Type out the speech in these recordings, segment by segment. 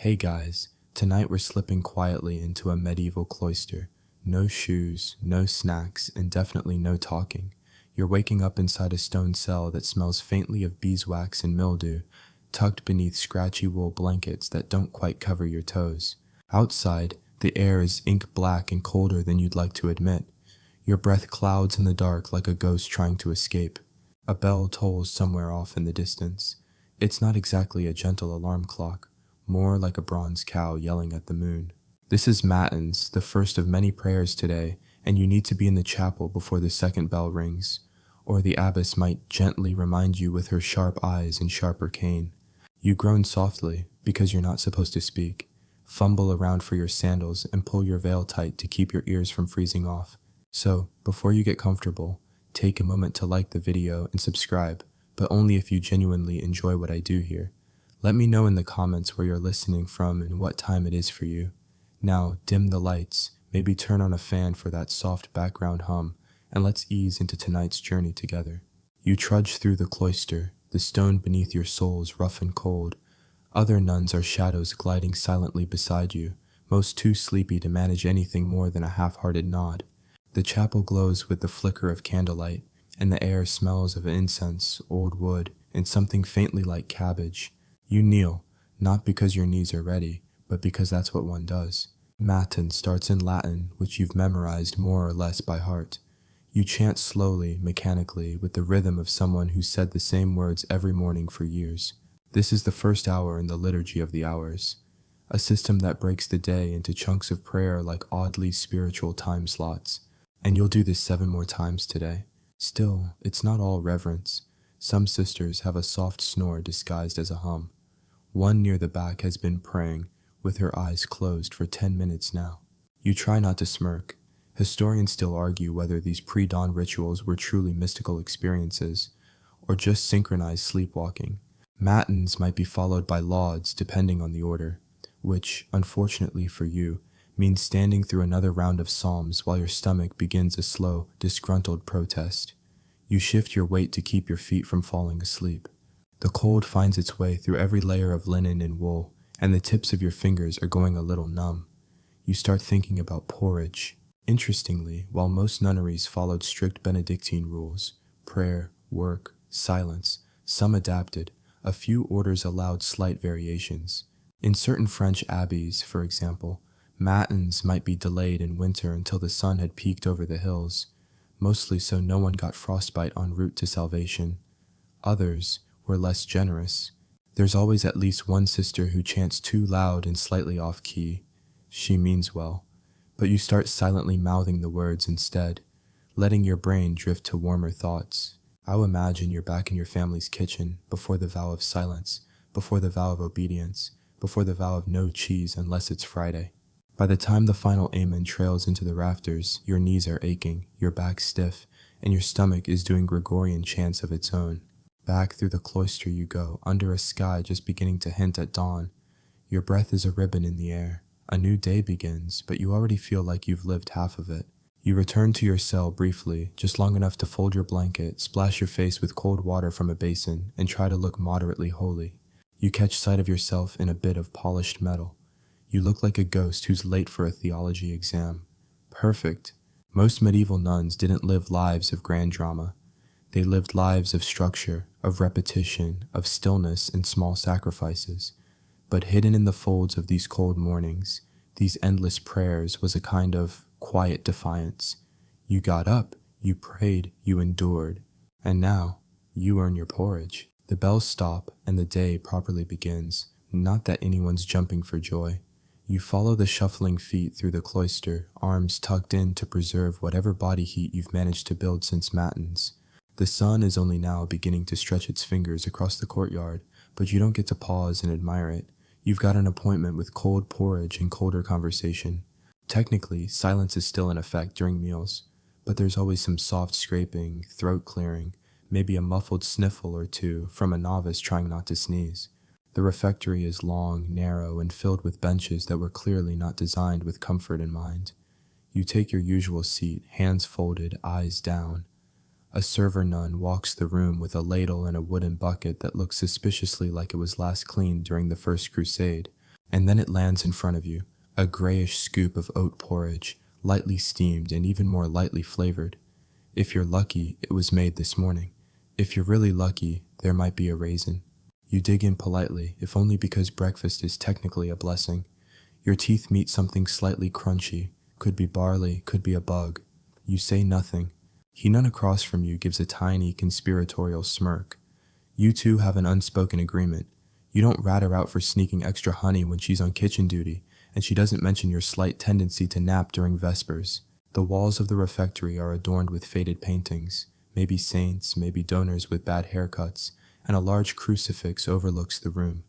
Hey guys, tonight we're slipping quietly into a medieval cloister. No shoes, no snacks, and definitely no talking. You're waking up inside a stone cell that smells faintly of beeswax and mildew, tucked beneath scratchy wool blankets that don't quite cover your toes. Outside, the air is ink black and colder than you'd like to admit. Your breath clouds in the dark like a ghost trying to escape. A bell tolls somewhere off in the distance. It's not exactly a gentle alarm clock, more like a bronze cow yelling at the moon. This is Matins, the first of many prayers today, and you need to be in the chapel before the second bell rings, or the abbess might gently remind you with her sharp eyes and sharper cane. You groan softly, because you're not supposed to speak, fumble around for your sandals, and pull your veil tight to keep your ears from freezing off. So, before you get comfortable, take a moment to like the video and subscribe, but only if you genuinely enjoy what I do here. Let me know in the comments where you're listening from and what time it is for you. Now, dim the lights, maybe turn on a fan for that soft background hum, and let's ease into tonight's journey together. You trudge through the cloister, the stone beneath your soles rough and cold. Other nuns are shadows gliding silently beside you, most too sleepy to manage anything more than a half-hearted nod. The chapel glows with the flicker of candlelight, and the air smells of incense, old wood, and something faintly like cabbage. You kneel, not because your knees are ready, but because that's what one does. Matin starts in Latin, which you've memorized more or less by heart. You chant slowly, mechanically, with the rhythm of someone who said the same words every morning for years. This is the first hour in the liturgy of the hours, a system that breaks the day into chunks of prayer like oddly spiritual time slots. And you'll do this 7 more times today. Still, it's not all reverence. Some sisters have a soft snore disguised as a hum. One near the back has been praying, with her eyes closed for 10 minutes now. You try not to smirk. Historians still argue whether these pre-dawn rituals were truly mystical experiences, or just synchronized sleepwalking. Matins might be followed by lauds depending on the order, which, unfortunately for you, means standing through another round of psalms while your stomach begins a slow, disgruntled protest. You shift your weight to keep your feet from falling asleep. The cold finds its way through every layer of linen and wool, and the tips of your fingers are going a little numb. You start thinking about porridge. Interestingly, while most nunneries followed strict Benedictine rules, prayer, work, silence, some adapted, a few orders allowed slight variations. In certain French abbeys, for example, matins might be delayed in winter until the sun had peaked over the hills, mostly so no one got frostbite en route to salvation. Others were less generous. There's always at least one sister who chants too loud and slightly off key. She means well, but you start silently mouthing the words instead, letting your brain drift to warmer thoughts. I'll imagine you're back in your family's kitchen, before the vow of silence, before the vow of obedience, before the vow of no cheese unless it's Friday. By the time the final amen trails into the rafters, your knees are aching, your back stiff, and your stomach is doing Gregorian chants of its own. Back through the cloister you go, under a sky just beginning to hint at dawn. Your breath is a ribbon in the air. A new day begins, but you already feel like you've lived half of it. You return to your cell briefly, just long enough to fold your blanket, splash your face with cold water from a basin, and try to look moderately holy. You catch sight of yourself in a bit of polished metal. You look like a ghost who's late for a theology exam. Perfect. Most medieval nuns didn't live lives of grand drama. They lived lives of structure, of repetition, of stillness and small sacrifices. But hidden in the folds of these cold mornings, these endless prayers, was a kind of quiet defiance. You got up, you prayed, you endured, and now you earn your porridge. The bells stop and the day properly begins, not that anyone's jumping for joy. You follow the shuffling feet through the cloister, arms tucked in to preserve whatever body heat you've managed to build since matins. The sun is only now beginning to stretch its fingers across the courtyard, but you don't get to pause and admire it. You've got an appointment with cold porridge and colder conversation. Technically, silence is still in effect during meals, but there's always some soft scraping, throat clearing, maybe a muffled sniffle or two from a novice trying not to sneeze. The refectory is long, narrow, and filled with benches that were clearly not designed with comfort in mind. You take your usual seat, hands folded, eyes down. A server nun walks the room with a ladle and a wooden bucket that looks suspiciously like it was last cleaned during the First Crusade. And then it lands in front of you, a grayish scoop of oat porridge, lightly steamed and even more lightly flavored. If you're lucky, it was made this morning. If you're really lucky, there might be a raisin. You dig in politely, if only because breakfast is technically a blessing. Your teeth meet something slightly crunchy. Could be barley, could be a bug. You say nothing. Nun across from you gives a tiny conspiratorial smirk. You two have an unspoken agreement. You don't rat her out for sneaking extra honey when she's on kitchen duty, and she doesn't mention your slight tendency to nap during Vespers. The walls of the refectory are adorned with faded paintings, maybe saints, maybe donors with bad haircuts, and a large crucifix overlooks the room.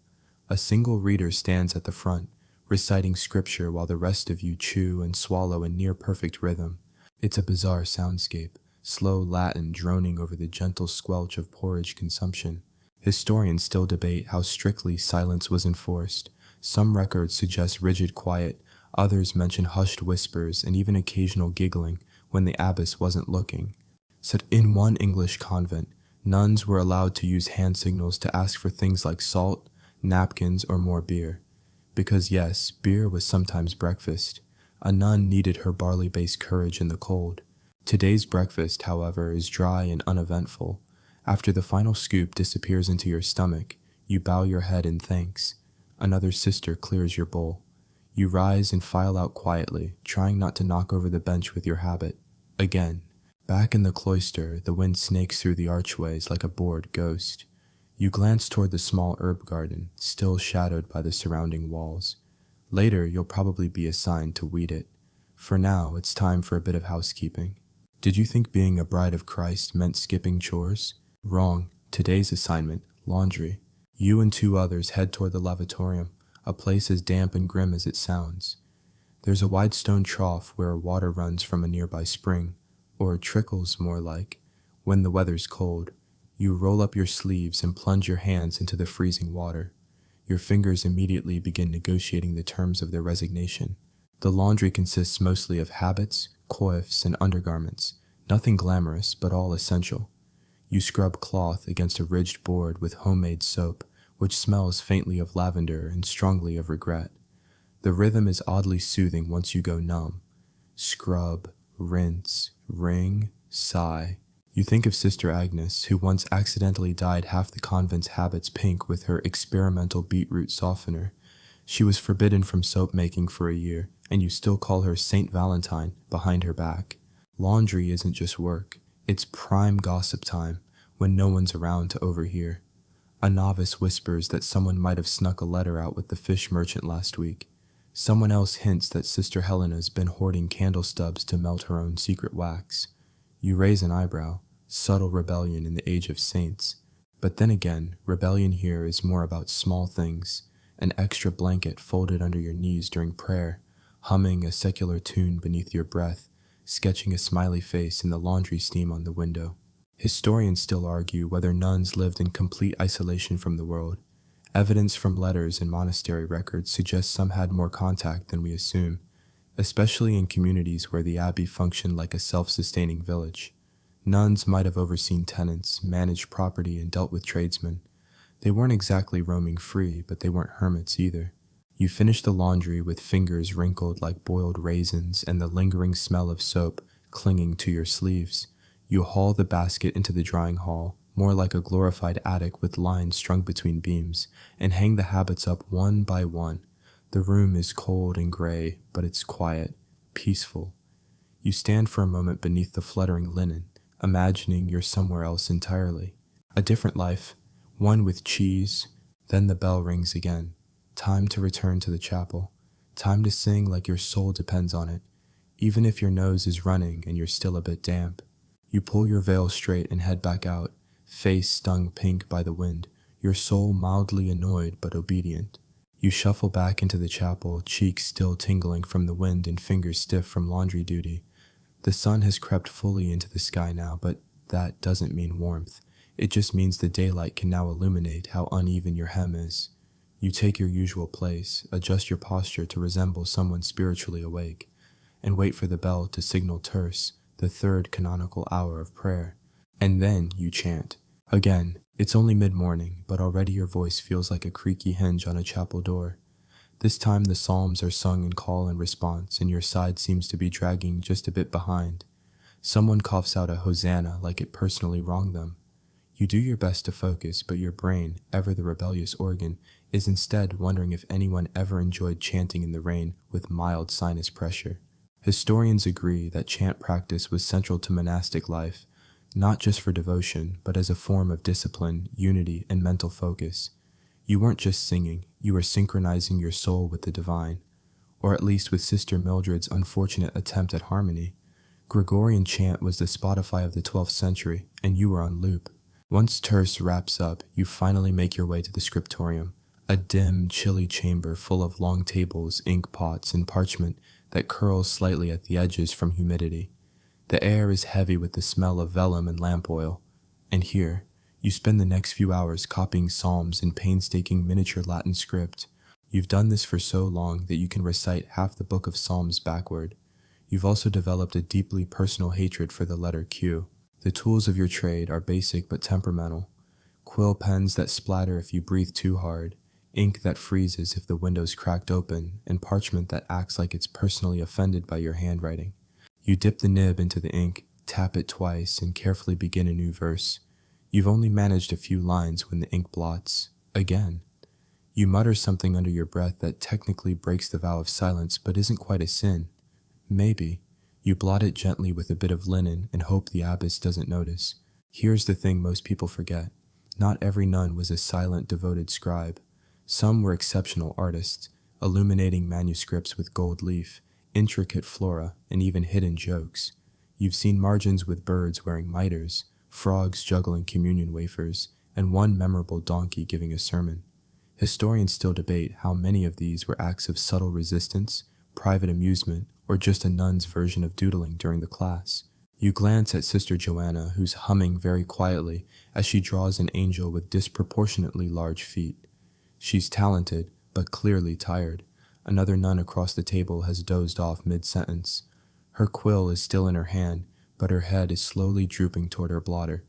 A single reader stands at the front, reciting scripture while the rest of you chew and swallow in near-perfect rhythm. It's a bizarre soundscape, slow Latin droning over the gentle squelch of porridge consumption. Historians still debate how strictly silence was enforced. Some records suggest rigid quiet, others mention hushed whispers and even occasional giggling when the abbess wasn't looking. Said in one English convent, nuns were allowed to use hand signals to ask for things like salt, napkins, or more beer. Because yes, beer was sometimes breakfast. A nun needed her barley-based courage in the cold. Today's breakfast, however, is dry and uneventful. After the final scoop disappears into your stomach, you bow your head in thanks. Another sister clears your bowl. You rise and file out quietly, trying not to knock over the bench with your habit. Again. Back in the cloister, the wind snakes through the archways like a bored ghost. You glance toward the small herb garden, still shadowed by the surrounding walls. Later, you'll probably be assigned to weed it. For now, it's time for a bit of housekeeping. Did you think being a bride of Christ meant skipping chores? Wrong. Today's assignment, laundry. You and two others head toward the lavatorium, a place as damp and grim as it sounds. There's a wide stone trough where water runs from a nearby spring, or trickles more like. When the weather's cold, you roll up your sleeves and plunge your hands into the freezing water. Your fingers immediately begin negotiating the terms of their resignation. The laundry consists mostly of habits, coifs, and undergarments, nothing glamorous, but all essential. You scrub cloth against a ridged board with homemade soap, which smells faintly of lavender and strongly of regret. The rhythm is oddly soothing once you go numb. Scrub, rinse, wring, sigh. You think of Sister Agnes, who once accidentally dyed half the convent's habits pink with her experimental beetroot softener. She was forbidden from soap making for a year, and you still call her Saint Valentine behind her back. Laundry isn't just work. It's prime gossip time, when no one's around to overhear. A novice whispers that someone might have snuck a letter out with the fish merchant last week. Someone else hints that Sister Helena's been hoarding candle stubs to melt her own secret wax. You raise an eyebrow, subtle rebellion in the age of saints. But then again, rebellion here is more about small things, an extra blanket folded under your knees during prayer, humming a secular tune beneath your breath, sketching a smiley face in the laundry steam on the window. Historians still argue whether nuns lived in complete isolation from the world. Evidence from letters and monastery records suggests some had more contact than we assume, especially in communities where the abbey functioned like a self-sustaining village. Nuns might have overseen tenants, managed property, and dealt with tradesmen. They weren't exactly roaming free, but they weren't hermits either. You finish the laundry with fingers wrinkled like boiled raisins and the lingering smell of soap clinging to your sleeves. You haul the basket into the drying hall, more like a glorified attic with lines strung between beams, and hang the habits up one by one. The room is cold and gray, but it's quiet, peaceful. You stand for a moment beneath the fluttering linen, imagining you're somewhere else entirely. A different life, one with cheese. Then the bell rings again. Time to return to the chapel. Time to sing like your soul depends on it, even if your nose is running and you're still a bit damp. You pull your veil straight and head back out, face stung pink by the wind, your soul mildly annoyed but obedient. You shuffle back into the chapel, cheeks still tingling from the wind and fingers stiff from laundry duty. The sun has crept fully into the sky now, but that doesn't mean warmth. It just means the daylight can now illuminate how uneven your hem is. You take your usual place, adjust your posture to resemble someone spiritually awake, and wait for the bell to signal terce, the third canonical hour of prayer. And then you chant. Again, it's only mid-morning, but already your voice feels like a creaky hinge on a chapel door. This time the psalms are sung in call and response, and your side seems to be dragging just a bit behind. Someone coughs out a hosanna like it personally wronged them. You do your best to focus, but your brain, ever the rebellious organ, is instead wondering if anyone ever enjoyed chanting in the rain with mild sinus pressure. Historians agree that chant practice was central to monastic life, not just for devotion, but as a form of discipline, unity, and mental focus. You weren't just singing, you were synchronizing your soul with the divine, or at least with Sister Mildred's unfortunate attempt at harmony. Gregorian chant was the Spotify of the 12th century, and you were on loop. Once terce wraps up, you finally make your way to the scriptorium, a dim, chilly chamber full of long tables, ink pots, and parchment that curls slightly at the edges from humidity. The air is heavy with the smell of vellum and lamp oil, and here, you spend the next few hours copying psalms in painstaking miniature Latin script. You've done this for so long that you can recite half the book of Psalms backward. You've also developed a deeply personal hatred for the letter Q. The tools of your trade are basic but temperamental. Quill pens that splatter if you breathe too hard, ink that freezes if the window's cracked open, and parchment that acts like it's personally offended by your handwriting. You dip the nib into the ink, tap it twice, and carefully begin a new verse. You've only managed a few lines when the ink blots. Again. You mutter something under your breath that technically breaks the vow of silence but isn't quite a sin. Maybe. You blot it gently with a bit of linen and hope the abbess doesn't notice. Here's the thing most people forget. Not every nun was a silent, devoted scribe. Some were exceptional artists, illuminating manuscripts with gold leaf, intricate flora, and even hidden jokes. You've seen margins with birds wearing mitres, frogs juggling communion wafers, and one memorable donkey giving a sermon. Historians still debate how many of these were acts of subtle resistance, private amusement, or just a nun's version of doodling during the class. You glance at Sister Joanna, who's humming very quietly as she draws an angel with disproportionately large feet. She's talented, but clearly tired. Another nun across the table has dozed off mid-sentence. Her quill is still in her hand, but her head is slowly drooping toward her blotter.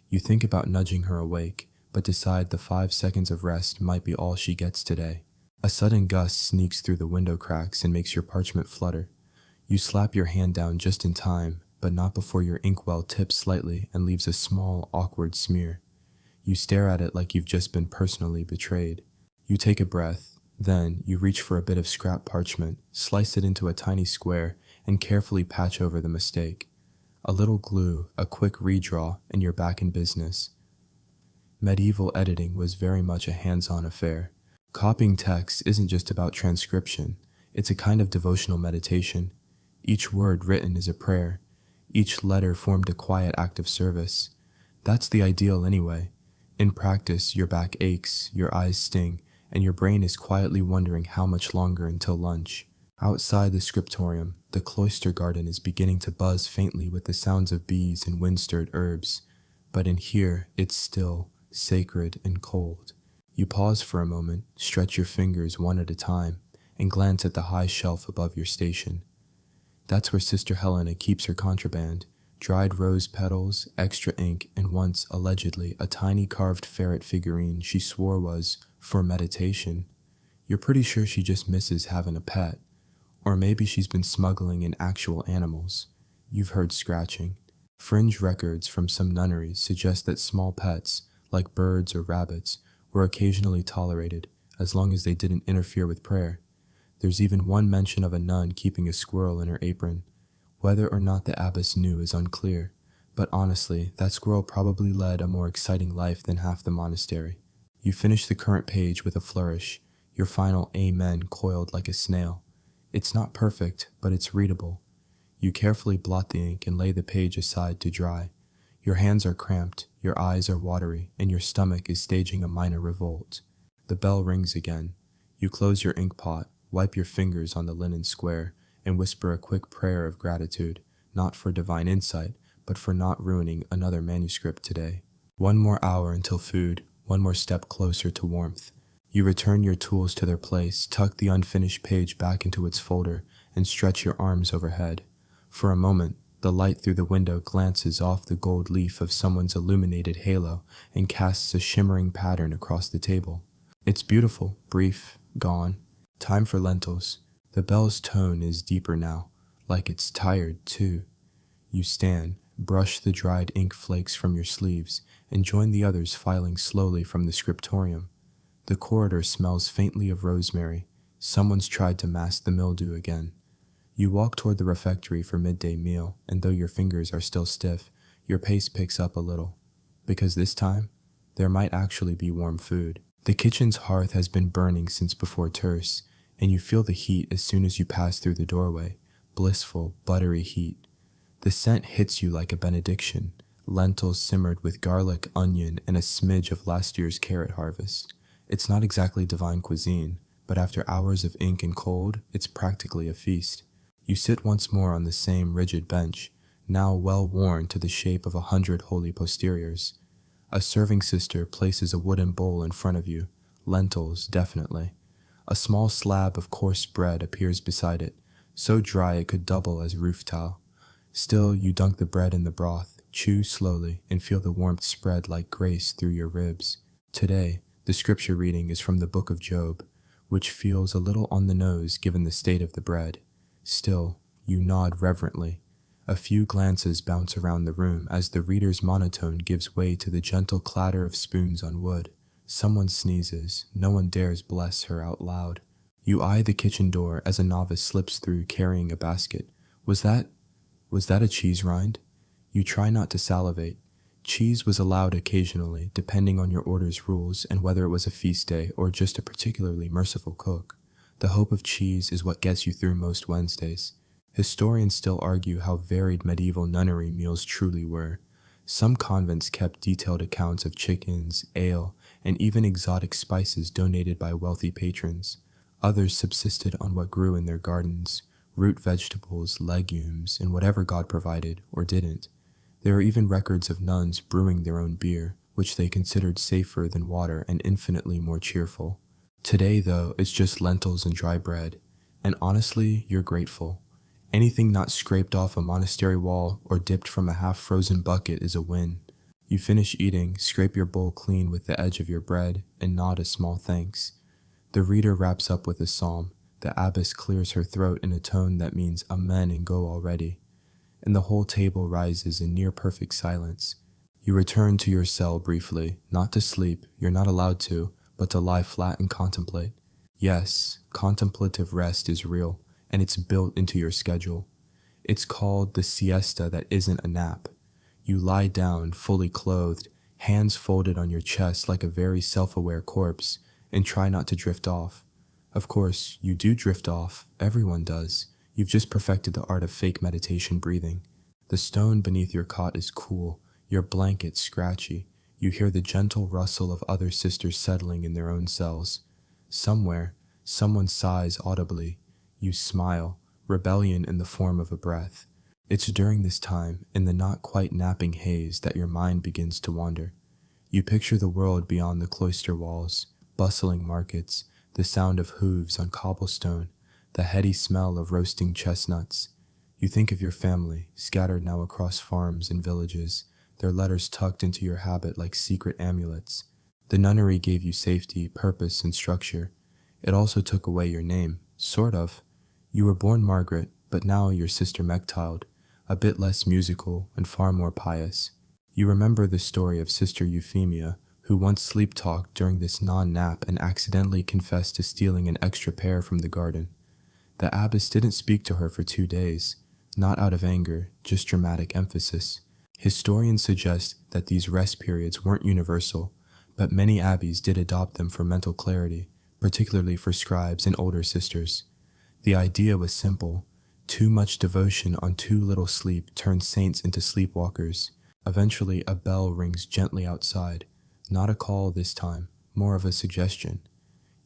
You think about nudging her awake, but decide the 5 seconds of rest might be all she gets today. A sudden gust sneaks through the window cracks and makes your parchment flutter. You slap your hand down just in time, but not before your inkwell tips slightly and leaves a small, awkward smear. You stare at it like you've just been personally betrayed. You take a breath, then you reach for a bit of scrap parchment, slice it into a tiny square, and carefully patch over the mistake. A little glue, a quick redraw, and you're back in business. Medieval editing was very much a hands-on affair. Copying text isn't just about transcription, it's a kind of devotional meditation. Each word written is a prayer. Each letter formed a quiet act of service. That's the ideal anyway. In practice, your back aches, your eyes sting, and your brain is quietly wondering how much longer until lunch. Outside the scriptorium, the cloister garden is beginning to buzz faintly with the sounds of bees and wind-stirred herbs. But in here, it's still, sacred, and cold. You pause for a moment, stretch your fingers one at a time, and glance at the high shelf above your station. That's where Sister Helena keeps her contraband, dried rose petals, extra ink, and once, allegedly, a tiny carved ferret figurine she swore was for meditation. You're pretty sure she just misses having a pet. Or maybe she's been smuggling in actual animals. You've heard scratching. Fringe records from some nunneries suggest that small pets, like birds or rabbits, were occasionally tolerated, as long as they didn't interfere with prayer. There's even one mention of a nun keeping a squirrel in her apron. Whether or not the abbess knew is unclear, but honestly, that squirrel probably led a more exciting life than half the monastery. You finish the current page with a flourish, your final amen coiled like a snail. It's not perfect, but it's readable. You carefully blot the ink and lay the page aside to dry. Your hands are cramped, your eyes are watery, and your stomach is staging a minor revolt. The bell rings again. You close your ink pot, wipe your fingers on the linen square, and whisper a quick prayer of gratitude, not for divine insight, but for not ruining another manuscript today. One more hour until food, one more step closer to warmth. You return your tools to their place, tuck the unfinished page back into its folder, and stretch your arms overhead. For a moment, the light through the window glances off the gold leaf of someone's illuminated halo and casts a shimmering pattern across the table. It's beautiful, brief, gone. Time for lentils. The bell's tone is deeper now, like it's tired, too. You stand, brush the dried ink flakes from your sleeves, and join the others filing slowly from the scriptorium. The corridor smells faintly of rosemary. Someone's tried to mask the mildew again. You walk toward the refectory for midday meal, and though your fingers are still stiff, your pace picks up a little. Because this time, there might actually be warm food. The kitchen's hearth has been burning since before terce, and you feel the heat as soon as you pass through the doorway. Blissful, buttery heat. The scent hits you like a benediction. Lentils simmered with garlic, onion, and a smidge of last year's carrot harvest. It's not exactly divine cuisine, but after hours of ink and cold, it's practically a feast. You sit once more on the same rigid bench, now well worn to the shape of 100 holy posteriors. A serving sister places a wooden bowl in front of you. Lentils, definitely. A small slab of coarse bread appears beside it, so dry it could double as roof tile. Still, you dunk the bread in the broth, chew slowly, and feel the warmth spread like grace through your ribs. Today, the scripture reading is from the book of Job, which feels a little on the nose given the state of the bread. Still, you nod reverently. A few glances bounce around the room as the reader's monotone gives way to the gentle clatter of spoons on wood. Someone sneezes. No one dares bless her out loud. You eye the kitchen door as a novice slips through carrying a basket. Was that a cheese rind? You try not to salivate. Cheese was allowed occasionally, depending on your order's rules and whether it was a feast day or just a particularly merciful cook. The hope of cheese is what gets you through most Wednesdays. Historians still argue how varied medieval nunnery meals truly were. Some convents kept detailed accounts of chickens, ale, and even exotic spices donated by wealthy patrons. Others subsisted on what grew in their gardens, root vegetables, legumes, and whatever God provided, or didn't. There are even records of nuns brewing their own beer, which they considered safer than water and infinitely more cheerful. Today, though, it's just lentils and dry bread, and honestly, you're grateful. Anything not scraped off a monastery wall or dipped from a half-frozen bucket is a win. You finish eating, scrape your bowl clean with the edge of your bread, and nod a small thanks. The reader wraps up with a psalm. The abbess clears her throat in a tone that means amen and go already. And the whole table rises in near-perfect silence. You return to your cell briefly, not to sleep, you're not allowed to, but to lie flat and contemplate. Yes, contemplative rest is real, and it's built into your schedule. It's called the siesta that isn't a nap. You lie down, fully clothed, hands folded on your chest like a very self-aware corpse, and try not to drift off. Of course, you do drift off. Everyone does. You've just perfected the art of fake meditation breathing. The stone beneath your cot is cool, your blanket scratchy. You hear the gentle rustle of other sisters settling in their own cells. Somewhere, someone sighs audibly. You smile, rebellion in the form of a breath. It's during this time, in the not quite napping haze, that your mind begins to wander. You picture the world beyond the cloister walls, bustling markets, the sound of hooves on cobblestone, the heady smell of roasting chestnuts. You think of your family, scattered now across farms and villages, their letters tucked into your habit like secret amulets. The nunnery gave you safety, purpose, and structure. It also took away your name, sort of. You were born Margaret, but now you're Sister Mechtilde, a bit less musical and far more pious. You remember the story of Sister Euphemia, who once sleep-talked during this non-nap and accidentally confessed to stealing an extra pear from the garden. The abbess didn't speak to her for 2 days, not out of anger, just dramatic emphasis. Historians suggest that these rest periods weren't universal, but many abbeys did adopt them for mental clarity, particularly for scribes and older sisters. The idea was simple. Too much devotion on too little sleep turns saints into sleepwalkers. Eventually, a bell rings gently outside. Not a call this time, more of a suggestion.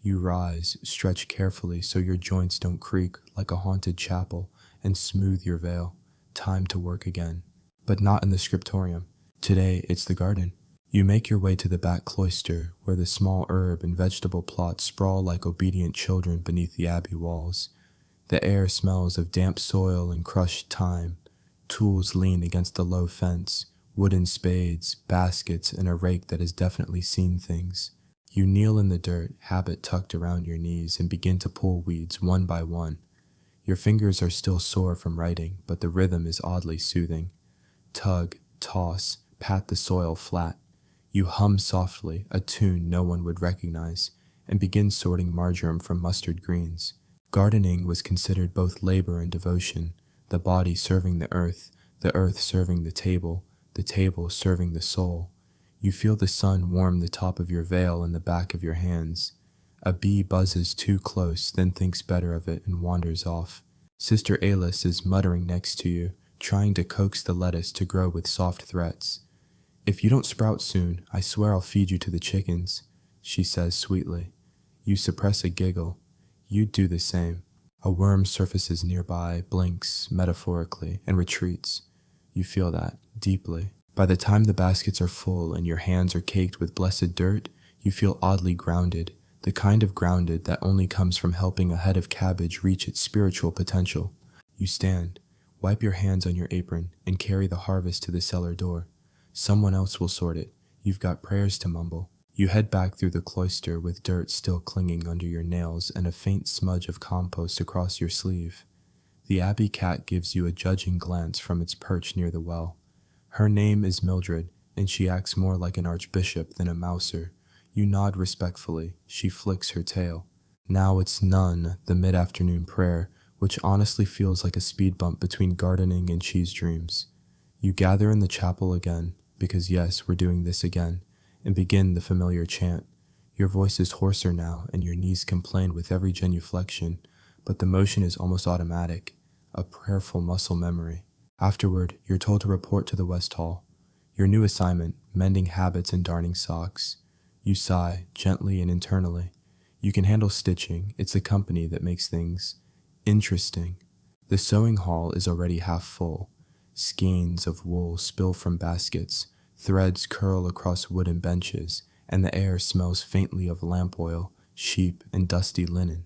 You rise, stretch carefully so your joints don't creak like a haunted chapel, and smooth your veil. Time to work again. But not in the scriptorium. Today, it's the garden. You make your way to the back cloister, where the small herb and vegetable plots sprawl like obedient children beneath the abbey walls. The air smells of damp soil and crushed thyme. Tools lean against the low fence, wooden spades, baskets, and a rake that has definitely seen things. You kneel in the dirt, habit tucked around your knees, and begin to pull weeds one by one. Your fingers are still sore from writing, but the rhythm is oddly soothing. Tug, toss, pat the soil flat. You hum softly, a tune no one would recognize, and begin sorting marjoram from mustard greens. Gardening was considered both labor and devotion, the body serving the earth serving the table serving the soul. You feel the sun warm the top of your veil and the back of your hands. A bee buzzes too close, then thinks better of it and wanders off. Sister Alice is muttering next to you, trying to coax the lettuce to grow with soft threats. "If you don't sprout soon, I swear I'll feed you to the chickens," she says sweetly. You suppress a giggle. You'd do the same. A worm surfaces nearby, blinks metaphorically, and retreats. You feel that, deeply. By the time the baskets are full and your hands are caked with blessed dirt, you feel oddly grounded, the kind of grounded that only comes from helping a head of cabbage reach its spiritual potential. You stand, wipe your hands on your apron, and carry the harvest to the cellar door. Someone else will sort it. You've got prayers to mumble. You head back through the cloister with dirt still clinging under your nails and a faint smudge of compost across your sleeve. The abbey cat gives you a judging glance from its perch near the well. Her name is Mildred, and she acts more like an archbishop than a mouser. You nod respectfully. She flicks her tail. Now it's Nun, the mid-afternoon prayer, which honestly feels like a speed bump between gardening and cheese dreams. You gather in the chapel again, because yes, we're doing this again, and begin the familiar chant. Your voice is hoarser now, and your knees complain with every genuflection, but the motion is almost automatic, a prayerful muscle memory. Afterward, you're told to report to the West Hall. Your new assignment, mending habits and darning socks. You sigh, gently and internally. You can handle stitching. It's the company that makes things interesting. The sewing hall is already half full. Skeins of wool spill from baskets. Threads curl across wooden benches, and the air smells faintly of lamp oil, sheep, and dusty linen.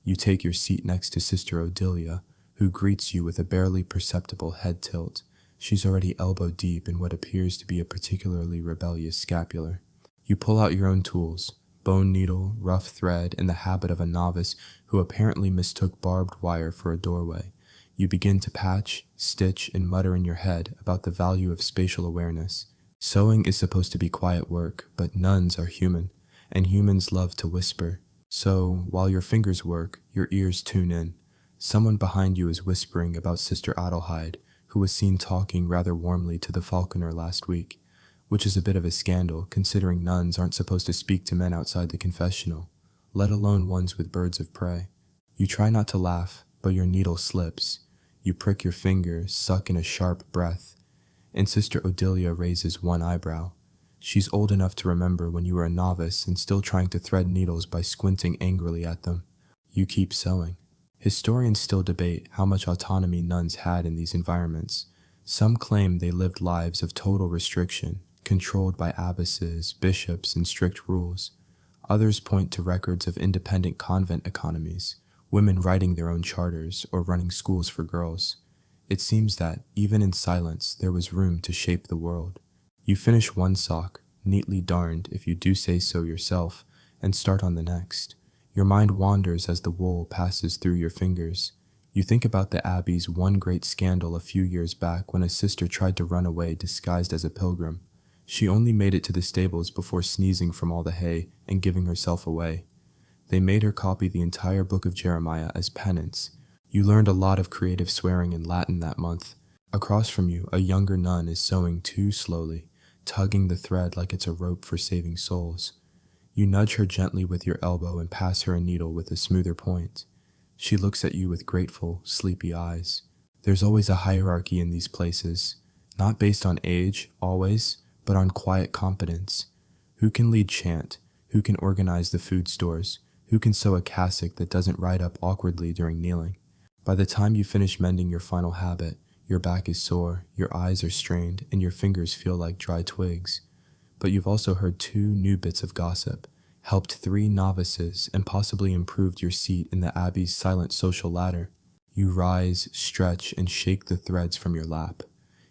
You take your seat next to Sister Odilia, who greets you with a barely perceptible head tilt. She's already elbow deep in what appears to be a particularly rebellious scapular. You pull out your own tools, bone needle, rough thread, and the habit of a novice who apparently mistook barbed wire for a doorway. You begin to patch, stitch, and mutter in your head about the value of spatial awareness. Sewing is supposed to be quiet work, but nuns are human, and humans love to whisper. So, while your fingers work, your ears tune in. Someone behind you is whispering about Sister Adelheid, who was seen talking rather warmly to the falconer last week, which is a bit of a scandal considering nuns aren't supposed to speak to men outside the confessional, let alone ones with birds of prey. You try not to laugh, but your needle slips. You prick your finger, suck in a sharp breath, and Sister Odilia raises one eyebrow. She's old enough to remember when you were a novice and still trying to thread needles by squinting angrily at them. You keep sewing. Historians still debate how much autonomy nuns had in these environments. Some claim they lived lives of total restriction, controlled by abbesses, bishops, and strict rules. Others point to records of independent convent economies, women writing their own charters or running schools for girls. It seems that, even in silence, there was room to shape the world. You finish one sock, neatly darned if you do say so yourself, and start on the next. Your mind wanders as the wool passes through your fingers. You think about the Abbey's one great scandal a few years back when a sister tried to run away disguised as a pilgrim. She only made it to the stables before sneezing from all the hay and giving herself away. They made her copy the entire book of Jeremiah as penance. You learned a lot of creative swearing in Latin that month. Across from you, a younger nun is sewing too slowly, tugging the thread like it's a rope for saving souls. You nudge her gently with your elbow and pass her a needle with a smoother point. She looks at you with grateful, sleepy eyes. There's always a hierarchy in these places, not based on age, always, but on quiet competence. Who can lead chant? Who can organize the food stores? Who can sew a cassock that doesn't ride up awkwardly during kneeling? By the time you finish mending your final habit, your back is sore, your eyes are strained, and your fingers feel like dry twigs. But you've also heard 2 new bits of gossip, helped 3 novices, and possibly improved your seat in the Abbey's silent social ladder. You rise, stretch, and shake the threads from your lap.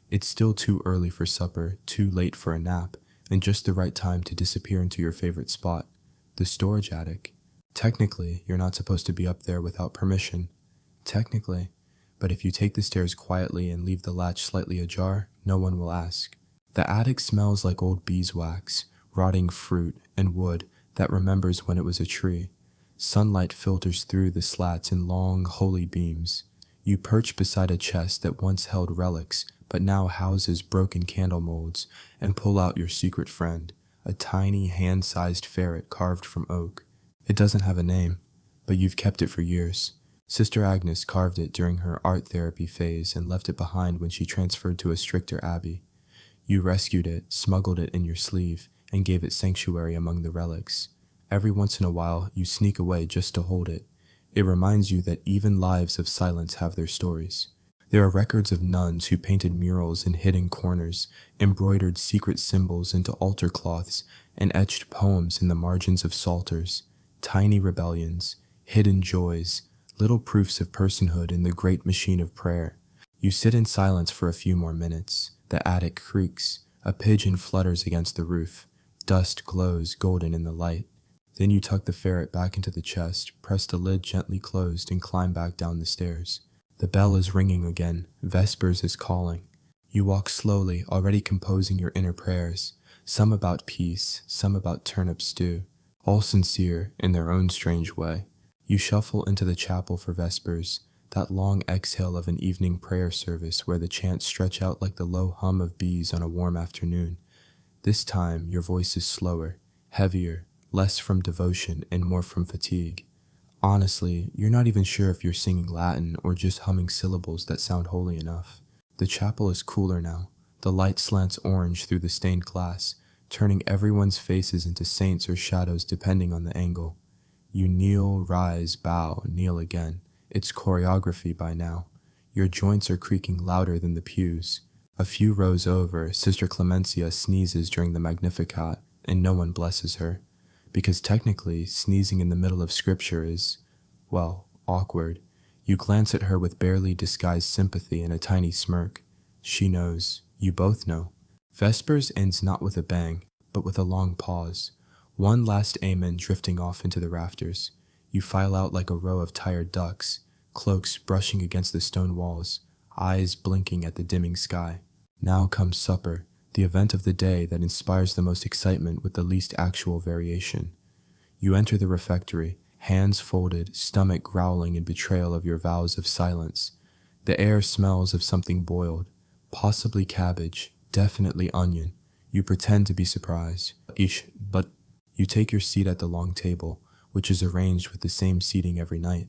It's still too early for supper, too late for a nap, and just the right time to disappear into your favorite spot. the storage attic. Technically, you're not supposed to be up there without permission. Technically. But if you take the stairs quietly and leave the latch slightly ajar, no one will ask. The attic smells like old beeswax, rotting fruit, and wood that remembers when it was a tree. Sunlight filters through the slats in long, holy beams. You perch beside a chest that once held relics, but now houses broken candle molds, and pull out your secret friend, a tiny, hand-sized ferret carved from oak. It doesn't have a name, but you've kept it for years. Sister Agnes carved it during her art therapy phase and left it behind when she transferred to a stricter abbey. You rescued it, smuggled it in your sleeve, and gave it sanctuary among the relics. Every once in a while, you sneak away just to hold it. It reminds you that even lives of silence have their stories. There are records of nuns who painted murals in hidden corners, embroidered secret symbols into altar cloths, and etched poems in the margins of psalters. Tiny rebellions, hidden joys, little proofs of personhood in the great machine of prayer. You sit in silence for a few more minutes. The attic creaks. A pigeon flutters against the roof. Dust glows golden in the light. Then you tuck the ferret back into the chest, press the lid gently closed, and climb back down the stairs. The bell is ringing again. Vespers is calling. You walk slowly, already composing your inner prayers, some about peace, some about turnip stew, all sincere in their own strange way. You shuffle into the chapel for Vespers, that long exhale of an evening prayer service where the chants stretch out like the low hum of bees on a warm afternoon. This time, your voice is slower, heavier, less from devotion and more from fatigue. Honestly, you're not even sure if you're singing Latin or just humming syllables that sound holy enough. The chapel is cooler now. The light slants orange through the stained glass, turning everyone's faces into saints or shadows depending on the angle. You kneel, rise, bow, kneel again. It's choreography by now. Your joints are creaking louder than the pews. A few rows over, Sister Clemencia sneezes during the Magnificat, and no one blesses her. Because technically, sneezing in the middle of scripture is, well, awkward. You glance at her with barely disguised sympathy and a tiny smirk. She knows. You both know. Vespers ends not with a bang, but with a long pause. One last amen drifting off into the rafters. You file out like a row of tired ducks, cloaks brushing against the stone walls, eyes blinking at the dimming sky. Now comes supper, the event of the day that inspires the most excitement with the least actual variation. You enter the refectory, hands folded, stomach growling in betrayal of your vows of silence. The air smells of something boiled, possibly cabbage, definitely onion. You pretend to be surprised. But you take your seat at the long table, which is arranged with the same seating every night.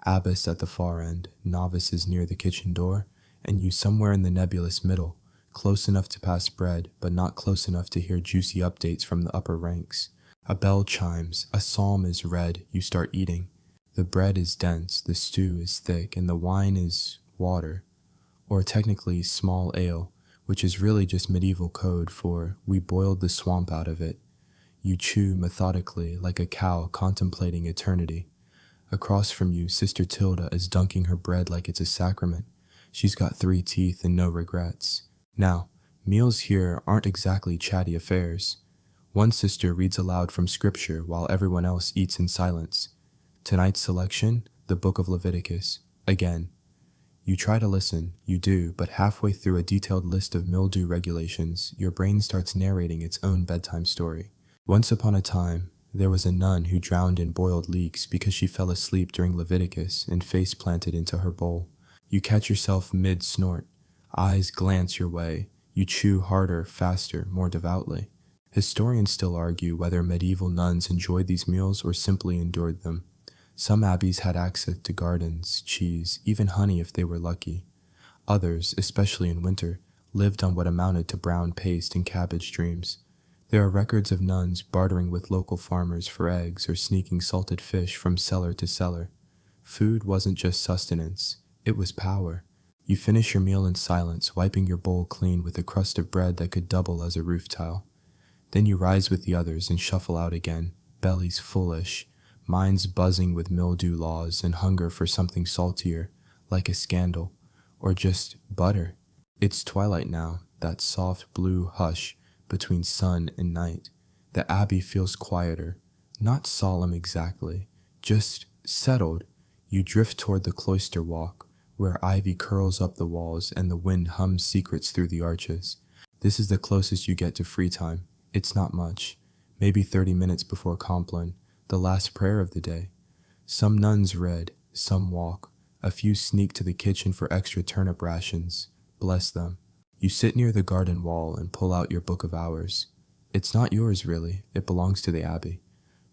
Abbess at the far end, novices near the kitchen door, and you somewhere in the nebulous middle, close enough to pass bread, but not close enough to hear juicy updates from the upper ranks. A bell chimes, a psalm is read, you start eating. The bread is dense, the stew is thick, and the wine is water, or technically small ale, which is really just medieval code for we boiled the swamp out of it. You chew methodically like a cow contemplating eternity. Across from you, Sister Tilda is dunking her bread like it's a sacrament. She's got 3 teeth and no regrets. Now, meals here aren't exactly chatty affairs. One sister reads aloud from scripture while everyone else eats in silence. Tonight's selection, the book of Leviticus. Again. You try to listen, you do, but halfway through a detailed list of mildew regulations, your brain starts narrating its own bedtime story. Once upon a time, there was a nun who drowned in boiled leeks because she fell asleep during Leviticus and face planted into her bowl. You catch yourself mid-snort. Eyes glance your way. You chew harder, faster, more devoutly. Historians still argue whether medieval nuns enjoyed these meals or simply endured them. Some abbeys had access to gardens, cheese, even honey if they were lucky. Others, especially in winter, lived on what amounted to brown paste and cabbage dreams. There are records of nuns bartering with local farmers for eggs or sneaking salted fish from cellar to cellar. Food wasn't just sustenance, it was power. You finish your meal in silence, wiping your bowl clean with a crust of bread that could double as a roof tile. Then you rise with the others and shuffle out again, bellies fullish, minds buzzing with mildew laws and hunger for something saltier, like a scandal, or just butter. It's twilight now, that soft blue hush between sun and night. The abbey feels quieter, Not solemn exactly, just settled. You drift toward the cloister walk, where ivy curls up the walls and the wind hums secrets through the arches. This is the closest you get to free time. It's not much, maybe 30 minutes before Compline, the last prayer of the day. Some nuns read, some walk. A few sneak to the kitchen for extra turnip rations. Bless them. You sit near the garden wall and pull out your book of hours. It's not yours, really. It belongs to the abbey.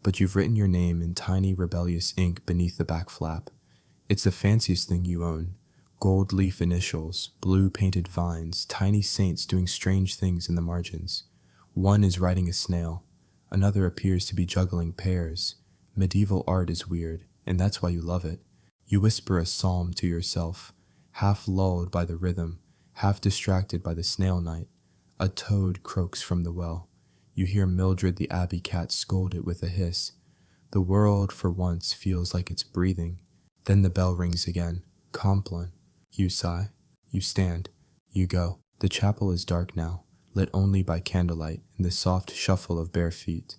But you've written your name in tiny rebellious ink beneath the back flap. It's the fanciest thing you own. Gold leaf initials, blue painted vines, tiny saints doing strange things in the margins. One is riding a snail. Another appears to be juggling pears. Medieval art is weird, and that's why you love it. You whisper a psalm to yourself, half lulled by the rhythm, half distracted by the snail night. A toad croaks from the well. You hear Mildred the abbey cat scold it with a hiss. The world, for once, feels like it's breathing. Then the bell rings again. Compline. You sigh. You stand. You go. The chapel is dark now, lit only by candlelight and the soft shuffle of bare feet.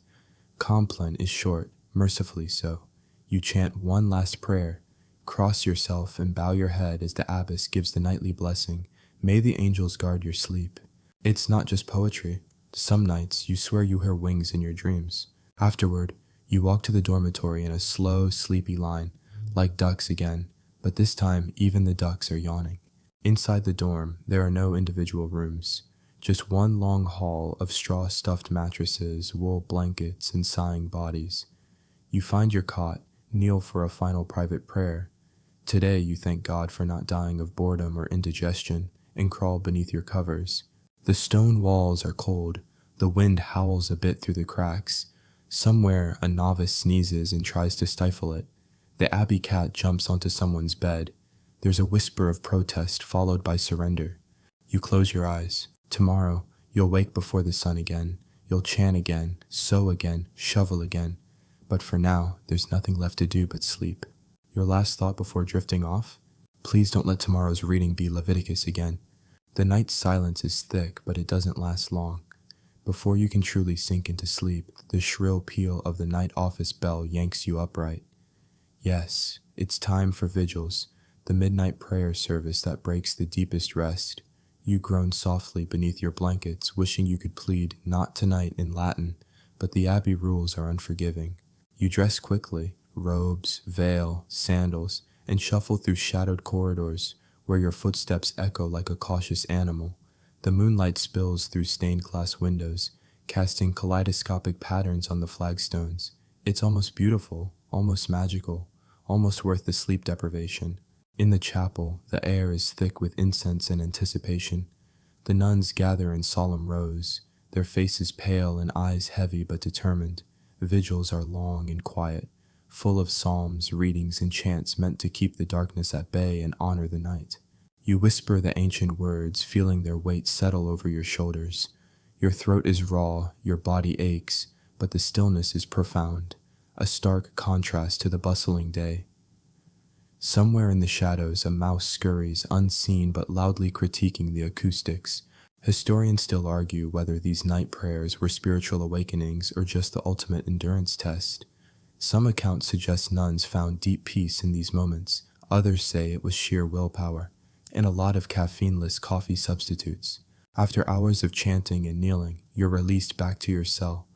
Compline is short, mercifully so. You chant one last prayer, cross yourself and bow your head as the abbess gives the nightly blessing. May the angels guard your sleep. It's not just poetry. Some nights you swear you hear wings in your dreams. Afterward, you walk to the dormitory in a slow, sleepy line, like ducks again, but this time even the ducks are yawning. Inside the dorm, there are no individual rooms, just one long hall of straw-stuffed mattresses, wool blankets, and sighing bodies. You find your cot, kneel for a final private prayer. Today you thank God for not dying of boredom or indigestion, and crawl beneath your covers. The stone walls are cold. The wind howls a bit through the cracks. Somewhere a novice sneezes and tries to stifle it. The abbey cat jumps onto someone's bed. There's a whisper of protest followed by surrender. You close your eyes. Tomorrow, you'll wake before the sun again. You'll chant again, sew again, shovel again. But for now, there's nothing left to do but sleep. Your last thought before drifting off? Please don't let tomorrow's reading be Leviticus again. The night's silence is thick, but it doesn't last long. Before you can truly sink into sleep, the shrill peal of the night office bell yanks you upright. Yes, it's time for vigils, the midnight prayer service that breaks the deepest rest. You groan softly beneath your blankets, wishing you could plead not tonight in Latin, but the abbey rules are unforgiving. You dress quickly, robes, veil, sandals, and shuffle through shadowed corridors, where your footsteps echo like a cautious animal. The moonlight spills through stained glass windows, casting kaleidoscopic patterns on the flagstones. It's almost beautiful, almost magical, almost worth the sleep deprivation. In the chapel, the air is thick with incense and anticipation. The nuns gather in solemn rows, their faces pale and eyes heavy but determined. Vigils are long and quiet, full of psalms, readings, and chants meant to keep the darkness at bay and honor the night. You whisper the ancient words, feeling their weight settle over your shoulders. Your throat is raw, your body aches, but the stillness is profound, a stark contrast to the bustling day. Somewhere in the shadows, a mouse scurries, unseen but loudly critiquing the acoustics. Historians still argue whether these night prayers were spiritual awakenings or just the ultimate endurance test. Some accounts suggest nuns found deep peace in these moments. Others say it was sheer willpower, and a lot of caffeineless coffee substitutes. After hours of chanting and kneeling, you're released back to your cell.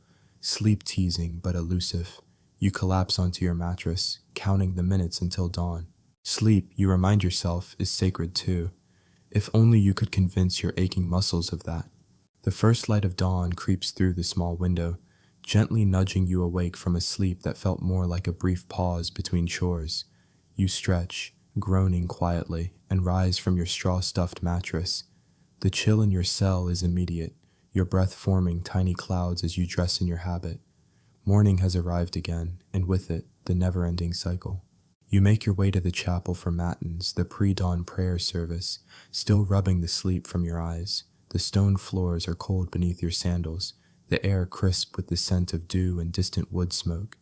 Sleep teasing but elusive. You collapse onto your mattress, counting the minutes until dawn. Sleep, you remind yourself, is sacred too. If only you could convince your aching muscles of that. The first light of dawn creeps through the small window, gently nudging you awake from a sleep that felt more like a brief pause between chores. You stretch, groaning quietly, and rise from your straw-stuffed mattress. The chill in your cell is immediate, your breath forming tiny clouds as you dress in your habit. Morning has arrived again, and with it, the never-ending cycle. You make your way to the chapel for matins, the pre-dawn prayer service, still rubbing the sleep from your eyes. The stone floors are cold beneath your sandals, the air crisp with the scent of dew and distant wood smoke.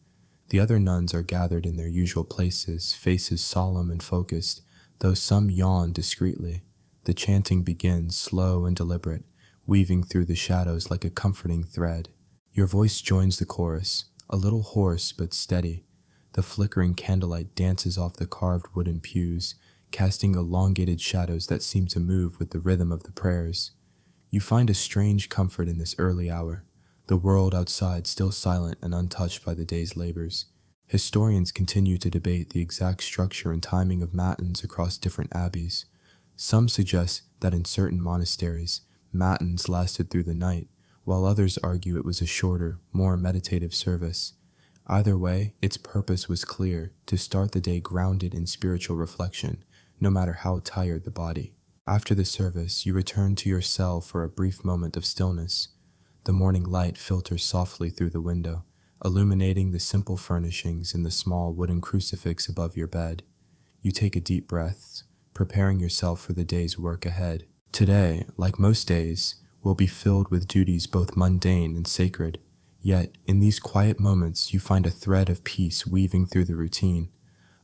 The other nuns are gathered in their usual places, faces solemn and focused, though some yawn discreetly. The chanting begins, slow and deliberate, weaving through the shadows like a comforting thread. Your voice joins the chorus, a little hoarse but steady. The flickering candlelight dances off the carved wooden pews, casting elongated shadows that seem to move with the rhythm of the prayers. You find a strange comfort in this early hour, the world outside still silent and untouched by the day's labors. Historians continue to debate the exact structure and timing of matins across different abbeys. Some suggest that in certain monasteries, matins lasted through the night, while others argue it was a shorter, more meditative service. Either way, its purpose was clear: to start the day grounded in spiritual reflection, no matter how tired the body. After the service, you return to your cell for a brief moment of stillness. The morning light filters softly through the window, illuminating the simple furnishings and the small wooden crucifix above your bed. You take a deep breath, preparing yourself for the day's work ahead. Today, like most days, will be filled with duties both mundane and sacred. Yet, in these quiet moments, you find a thread of peace weaving through the routine,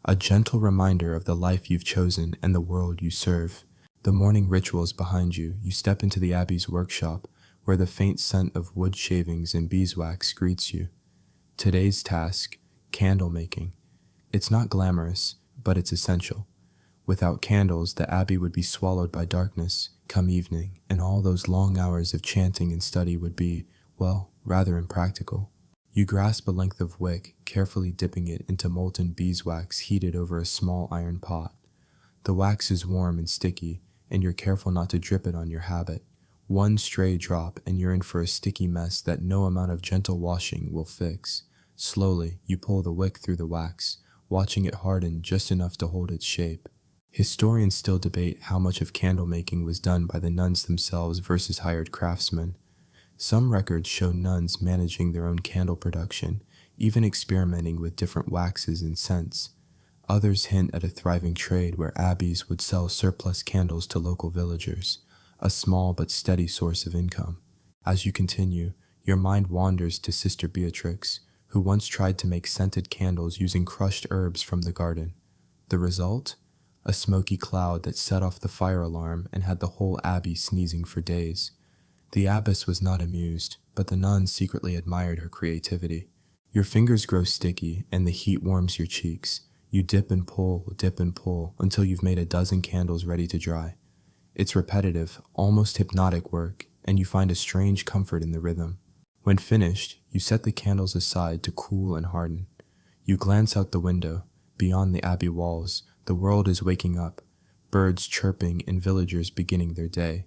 a gentle reminder of the life you've chosen and the world you serve. The morning rituals behind you, you step into the abbey's workshop, where the faint scent of wood shavings and beeswax greets you. Today's task, candle making. It's not glamorous, but it's essential. Without candles, the abbey would be swallowed by darkness come evening, and all those long hours of chanting and study would be, well, rather impractical. You grasp a length of wick, carefully dipping it into molten beeswax heated over a small iron pot. The wax is warm and sticky, and you're careful not to drip it on your habit. One stray drop, and you're in for a sticky mess that no amount of gentle washing will fix. Slowly, you pull the wick through the wax, watching it harden just enough to hold its shape. Historians still debate how much of candle making was done by the nuns themselves versus hired craftsmen. Some records show nuns managing their own candle production, even experimenting with different waxes and scents. Others hint at a thriving trade where abbeys would sell surplus candles to local villagers, a small but steady source of income. As you continue, your mind wanders to Sister Beatrix, who once tried to make scented candles using crushed herbs from the garden. The result? A smoky cloud that set off the fire alarm and had the whole abbey sneezing for days. The abbess was not amused, but the nuns secretly admired her creativity. Your fingers grow sticky, and the heat warms your cheeks. You dip and pull, until you've made a dozen candles ready to dry. It's repetitive, almost hypnotic work, and you find a strange comfort in the rhythm. When finished, you set the candles aside to cool and harden. You glance out the window. Beyond the abbey walls, the world is waking up, birds chirping and villagers beginning their day.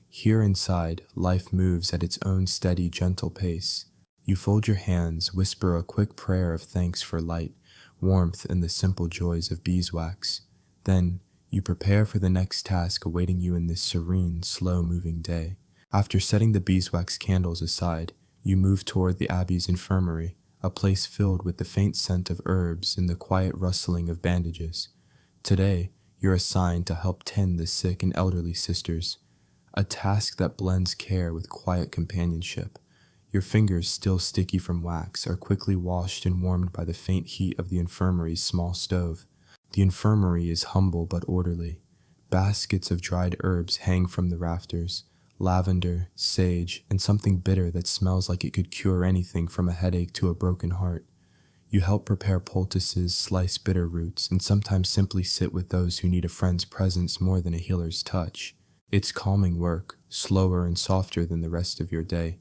Here inside, life moves at its own steady, gentle pace. You fold your hands, whisper a quick prayer of thanks for light, warmth, and the simple joys of beeswax. Then, you prepare for the next task awaiting you in this serene, slow-moving day. After setting the beeswax candles aside, you move toward the abbey's infirmary, a place filled with the faint scent of herbs and the quiet rustling of bandages. Today, you're assigned to help tend the sick and elderly sisters, a task that blends care with quiet companionship. Your fingers, still sticky from wax, are quickly washed and warmed by the faint heat of the infirmary's small stove. The infirmary is humble but orderly. Baskets of dried herbs hang from the rafters, lavender, sage, and something bitter that smells like it could cure anything from a headache to a broken heart. You help prepare poultices, slice bitter roots, and sometimes simply sit with those who need a friend's presence more than a healer's touch. It's calming work, slower and softer than the rest of your day.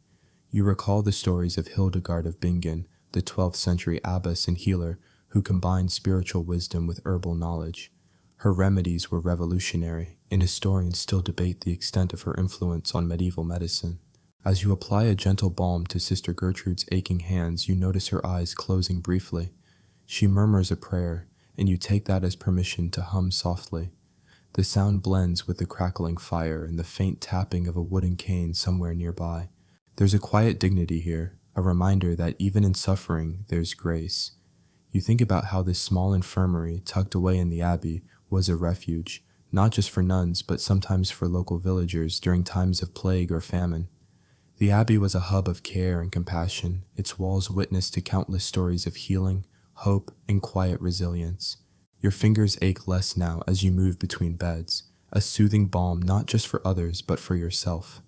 You recall the stories of Hildegard of Bingen, the 12th century abbess and healer who combined spiritual wisdom with herbal knowledge. Her remedies were revolutionary, and historians still debate the extent of her influence on medieval medicine. As you apply a gentle balm to Sister Gertrude's aching hands, you notice her eyes closing briefly. She murmurs a prayer, and you take that as permission to hum softly. The sound blends with the crackling fire and the faint tapping of a wooden cane somewhere nearby. There's a quiet dignity here, a reminder that even in suffering, there's grace. You think about how this small infirmary, tucked away in the abbey, was a refuge, not just for nuns, but sometimes for local villagers during times of plague or famine. The abbey was a hub of care and compassion, its walls witnessed to countless stories of healing, hope, and quiet resilience. Your fingers ache less now as you move between beds, a soothing balm not just for others but for yourself.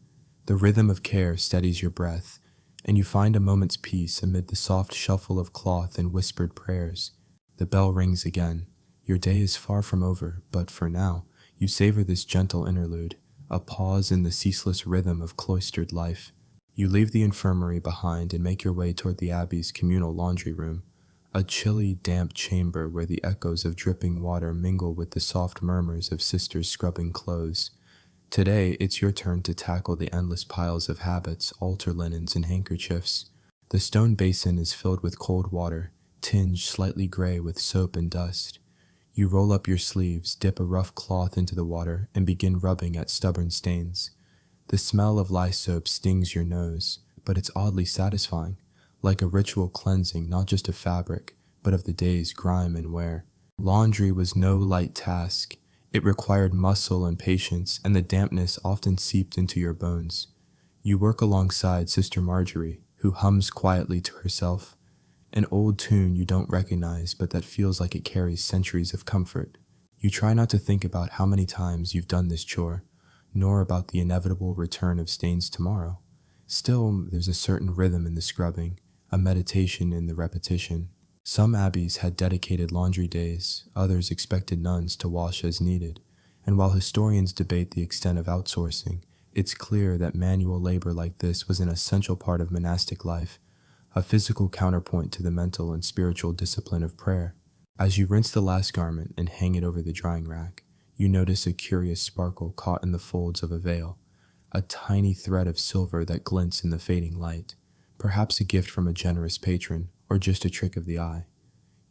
The rhythm of care steadies your breath, and you find a moment's peace amid the soft shuffle of cloth and whispered prayers. The bell rings again. Your day is far from over, but for now, you savor this gentle interlude, a pause in the ceaseless rhythm of cloistered life. You leave the infirmary behind and make your way toward the abbey's communal laundry room, a chilly, damp chamber where the echoes of dripping water mingle with the soft murmurs of sisters scrubbing clothes. Today, it's your turn to tackle the endless piles of habits, altar linens, and handkerchiefs. The stone basin is filled with cold water, tinged slightly gray with soap and dust. You roll up your sleeves, dip a rough cloth into the water, and begin rubbing at stubborn stains. The smell of lye soap stings your nose, but it's oddly satisfying, like a ritual cleansing not just of fabric, but of the day's grime and wear. Laundry was no light task. It required muscle and patience, and the dampness often seeped into your bones. You work alongside Sister Marjorie, who hums quietly to herself, an old tune you don't recognize but that feels like it carries centuries of comfort. You try not to think about how many times you've done this chore, nor about the inevitable return of stains tomorrow. Still, there's a certain rhythm in the scrubbing, a meditation in the repetition. Some abbeys had dedicated laundry days, others expected nuns to wash as needed, and while historians debate the extent of outsourcing, it's clear that manual labor like this was an essential part of monastic life, a physical counterpoint to the mental and spiritual discipline of prayer. As you rinse the last garment and hang it over the drying rack, you notice a curious sparkle caught in the folds of a veil, a tiny thread of silver that glints in the fading light, perhaps a gift from a generous patron, or just a trick of the eye.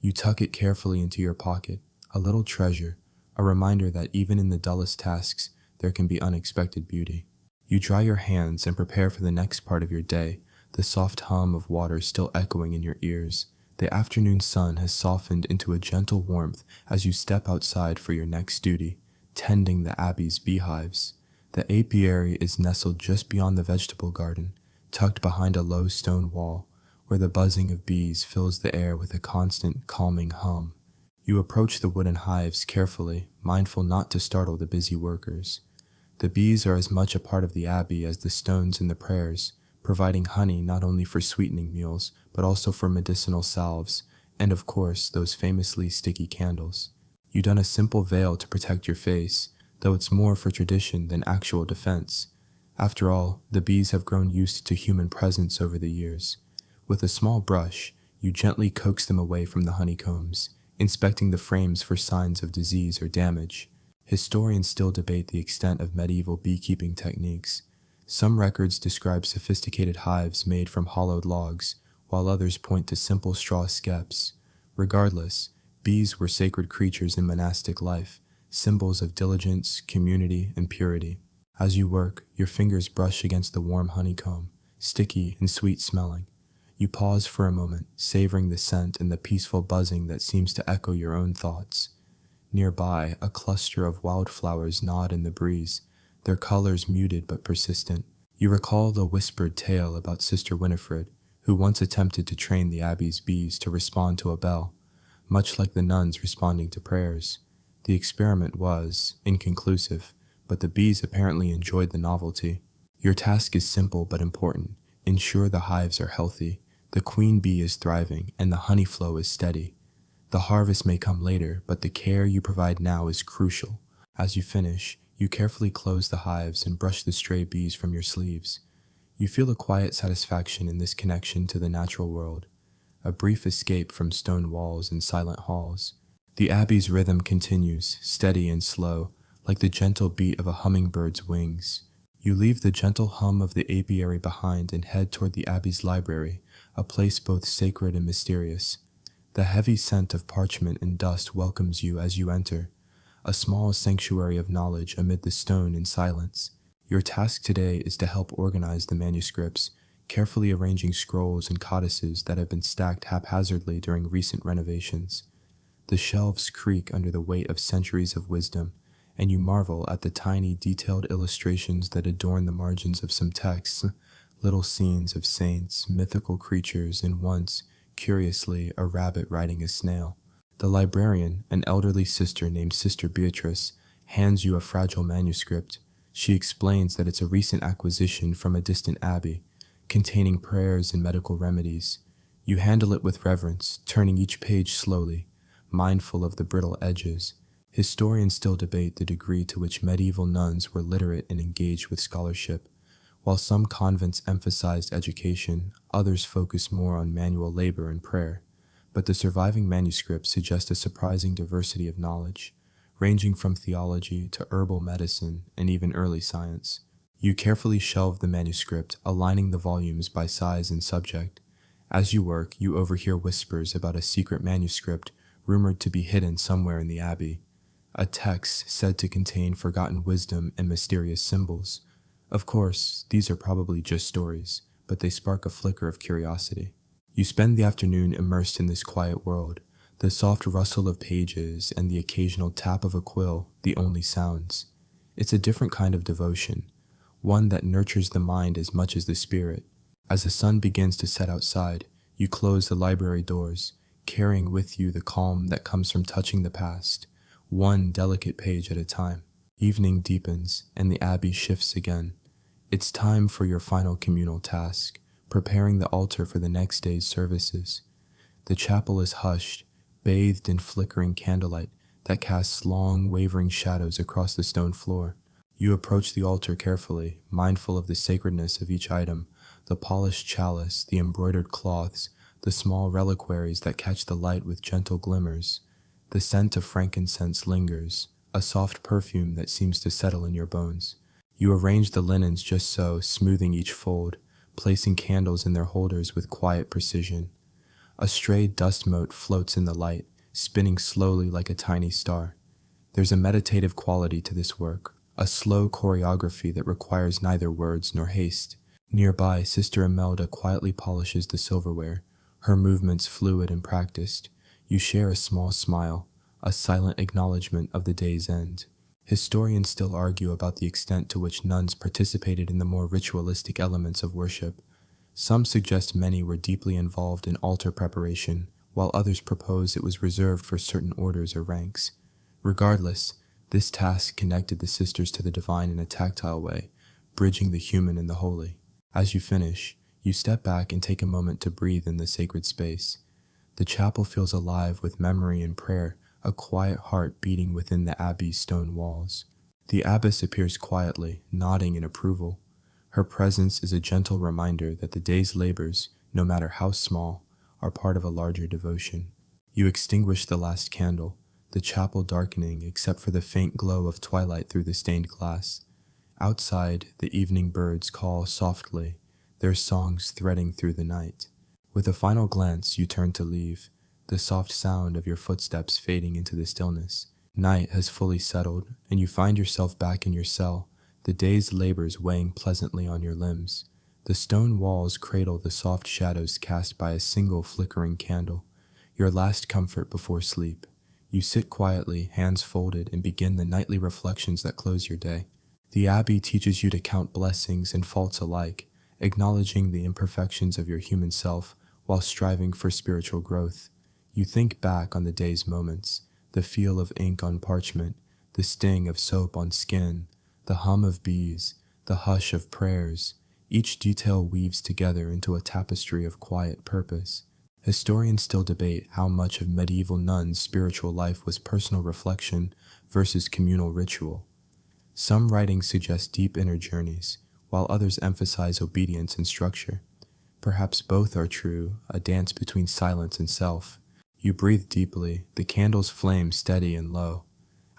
You tuck it carefully into your pocket, a little treasure, a reminder that even in the dullest tasks, there can be unexpected beauty. You dry your hands and prepare for the next part of your day, the soft hum of water still echoing in your ears. The afternoon sun has softened into a gentle warmth as you step outside for your next duty, tending the abbey's beehives. The apiary is nestled just beyond the vegetable garden, tucked behind a low stone wall, where the buzzing of bees fills the air with a constant, calming hum. You approach the wooden hives carefully, mindful not to startle the busy workers. The bees are as much a part of the abbey as the stones and the prayers, providing honey not only for sweetening meals, but also for medicinal salves, and of course, those famously sticky candles. You don a simple veil to protect your face, though it's more for tradition than actual defense. After all, the bees have grown used to human presence over the years. With a small brush, you gently coax them away from the honeycombs, inspecting the frames for signs of disease or damage. Historians still debate the extent of medieval beekeeping techniques. Some records describe sophisticated hives made from hollowed logs, while others point to simple straw skeps. Regardless, bees were sacred creatures in monastic life, symbols of diligence, community, and purity. As you work, your fingers brush against the warm honeycomb, sticky and sweet-smelling. You pause for a moment, savoring the scent and the peaceful buzzing that seems to echo your own thoughts. Nearby, a cluster of wildflowers nod in the breeze, their colors muted but persistent. You recall the whispered tale about Sister Winifred, who once attempted to train the abbey's bees to respond to a bell, much like the nuns responding to prayers. The experiment was inconclusive, but the bees apparently enjoyed the novelty. Your task is simple but important. Ensure the hives are healthy, the queen bee is thriving, and the honey flow is steady. The harvest may come later, but the care you provide now is crucial. As you finish, you carefully close the hives and brush the stray bees from your sleeves. You feel a quiet satisfaction in this connection to the natural world, a brief escape from stone walls and silent halls. The abbey's rhythm continues, steady and slow, like the gentle beat of a hummingbird's wings. You leave the gentle hum of the apiary behind and head toward the abbey's library, a place both sacred and mysterious. The heavy scent of parchment and dust welcomes you as you enter, a small sanctuary of knowledge amid the stone and silence. Your task today is to help organize the manuscripts, carefully arranging scrolls and codices that have been stacked haphazardly during recent renovations. The shelves creak under the weight of centuries of wisdom, and you marvel at the tiny, detailed illustrations that adorn the margins of some texts, little scenes of saints, mythical creatures, and once, curiously, a rabbit riding a snail. The librarian, an elderly sister named Sister Beatrice, hands you a fragile manuscript. She explains that it's a recent acquisition from a distant abbey, containing prayers and medical remedies. You handle it with reverence, turning each page slowly, mindful of the brittle edges. Historians still debate the degree to which medieval nuns were literate and engaged with scholarship. While some convents emphasized education, others focused more on manual labor and prayer. But the surviving manuscripts suggest a surprising diversity of knowledge, ranging from theology to herbal medicine and even early science. You carefully shelve the manuscript, aligning the volumes by size and subject. As you work, you overhear whispers about a secret manuscript rumored to be hidden somewhere in the abbey, a text said to contain forgotten wisdom and mysterious symbols. Of course, these are probably just stories, but they spark a flicker of curiosity. You spend the afternoon immersed in this quiet world, the soft rustle of pages and the occasional tap of a quill the only sounds. It's a different kind of devotion, one that nurtures the mind as much as the spirit. As the sun begins to set outside, you close the library doors, carrying with you the calm that comes from touching the past, one delicate page at a time. Evening deepens, and the abbey shifts again. It's time for your final communal task, preparing the altar for the next day's services. The chapel is hushed, bathed in flickering candlelight that casts long, wavering shadows across the stone floor. You approach the altar carefully, mindful of the sacredness of each item, the polished chalice, the embroidered cloths, the small reliquaries that catch the light with gentle glimmers. The scent of frankincense lingers, a soft perfume that seems to settle in your bones. You arrange the linens just so, smoothing each fold, placing candles in their holders with quiet precision. A stray dust mote floats in the light, spinning slowly like a tiny star. There's a meditative quality to this work, a slow choreography that requires neither words nor haste. Nearby, Sister Imelda quietly polishes the silverware, her movements fluid and practiced. You share a small smile, a silent acknowledgement of the day's end. Historians still argue about the extent to which nuns participated in the more ritualistic elements of worship. Some suggest many were deeply involved in altar preparation, while others propose it was reserved for certain orders or ranks. Regardless, this task connected the sisters to the divine in a tactile way, bridging the human and the holy. As you finish, you step back and take a moment to breathe in the sacred space. The chapel feels alive with memory and prayer, a quiet heart beating within the abbey's stone walls. The abbess appears quietly, nodding in approval. Her presence is a gentle reminder that the day's labors, no matter how small, are part of a larger devotion. You extinguish the last candle, the chapel darkening except for the faint glow of twilight through the stained glass. Outside, the evening birds call softly, their songs threading through the night. With a final glance, you turn to leave, the soft sound of your footsteps fading into the stillness. Night has fully settled, and you find yourself back in your cell, the day's labors weighing pleasantly on your limbs. The stone walls cradle the soft shadows cast by a single flickering candle, your last comfort before sleep. You sit quietly, hands folded, and begin the nightly reflections that close your day. The abbey teaches you to count blessings and faults alike, acknowledging the imperfections of your human self while striving for spiritual growth. You think back on the day's moments, the feel of ink on parchment, the sting of soap on skin, the hum of bees, the hush of prayers. Each detail weaves together into a tapestry of quiet purpose. Historians still debate how much of medieval nuns' spiritual life was personal reflection versus communal ritual. Some writings suggest deep inner journeys, while others emphasize obedience and structure. Perhaps both are true, a dance between silence and self. You breathe deeply, the candle's flame steady and low.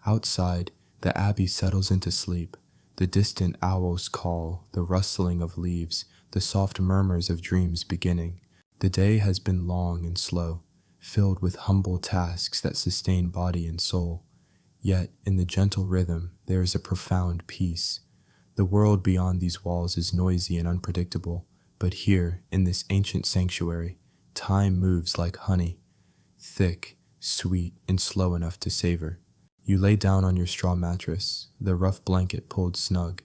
Outside, the abbey settles into sleep. The distant owls call, the rustling of leaves, the soft murmurs of dreams beginning. The day has been long and slow, filled with humble tasks that sustain body and soul. Yet, in the gentle rhythm, there is a profound peace. The world beyond these walls is noisy and unpredictable, but here, in this ancient sanctuary, time moves like honey, thick, sweet, and slow enough to savor. You lay down on your straw mattress, the rough blanket pulled snug.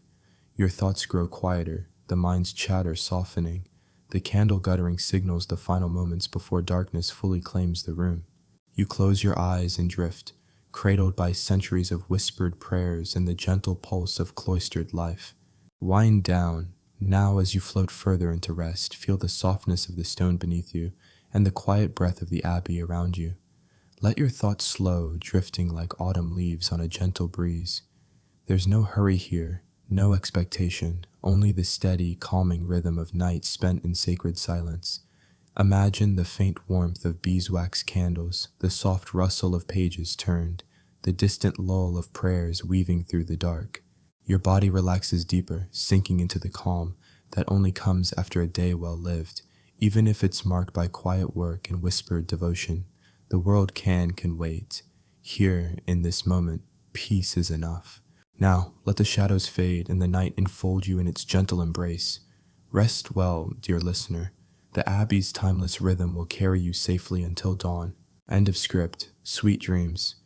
Your thoughts grow quieter, the mind's chatter softening. The candle guttering signals the final moments before darkness fully claims the room. You close your eyes and drift, cradled by centuries of whispered prayers and the gentle pulse of cloistered life. Wind down, Now, as you float further into rest, feel the softness of the stone beneath you and the quiet breath of the abbey around you. Let your thoughts slow, drifting like autumn leaves on a gentle breeze. There's no hurry here, no expectation, only the steady, calming rhythm of night spent in sacred silence. Imagine the faint warmth of beeswax candles, the soft rustle of pages turned, the distant lull of prayers weaving through the dark. Your body relaxes deeper, sinking into the calm that only comes after a day well lived, even if it's marked by quiet work and whispered devotion. The world can wait. Here, in this moment, peace is enough. Now, let the shadows fade and the night enfold you in its gentle embrace. Rest well, dear listener. The Abbey's timeless rhythm will carry you safely until dawn. End of script. Sweet dreams.